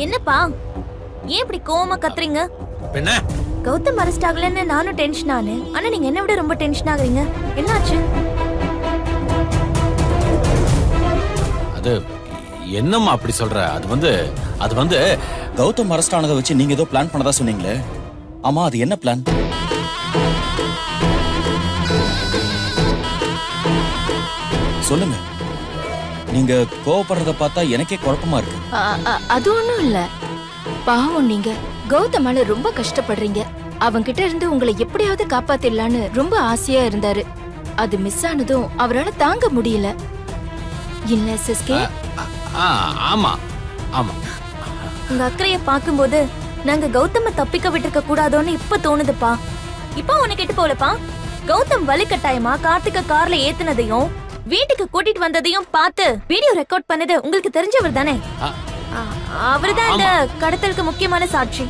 என்னப்பா ஏன் இப்படி கோவமா கத்துறீங்க? என்ன கௌதம் அரெஸ்ட் ஆகலன்னு நானும் டென்ஷன் ஆனேன். ஆனா நீங்க என்ன விட ரொம்ப டென்ஷன் ஆகுறீங்க. என்னாச்சு? அது என்னம்மா அப்படி சொல்ற? அது வந்து கௌதம் அரெஸ்ட் ஆனதை வச்சு நீங்க ஏதோ பிளான் பண்ணதா சொன்னீங்களே, ஆமா அது என்ன பிளான்? சொல்லுங்க. நீங்க கோவப்படுறத பார்த்தா எனக்கே குழப்பமா இருக்கு. அது ஒண்ணும் இல்ல. பாவம், நீங்க கௌதமால ரொம்ப கஷ்டப்படுறீங்க. அவன்கிட்ட இருந்து உங்களை எப்படியாவது காப்பாத்திடலான்னு ரொம்ப ஆசையா இருந்தாரு. அது மிஸ் ஆனதும் அவரால தாங்க முடியல. இல்ல சிஸ்கே? ஆமா ஆமா. உங்க அக்கறைய பாக்கும்போது நாங்க கௌதம தப்பிக்க விட்டுருக்க கூடாதோன்னு இப்ப தோணுதுப்பா. இப்ப உனக்கு கெட்டு போலப்பா. கௌதம் வலுக்கட்டாயமா கார்த்திக கார்ல ஏத்துனதையும் வீட்டுக்கு கூட்டிட்டு வந்ததையும் பார்த்து வீடியோ ரெக்கார்ட் பண்ணது உங்களுக்கு தெரிஞ்சவர் தானே? அவர்தான் இந்த கடத்தலுக்கு முக்கியமான சாட்சி.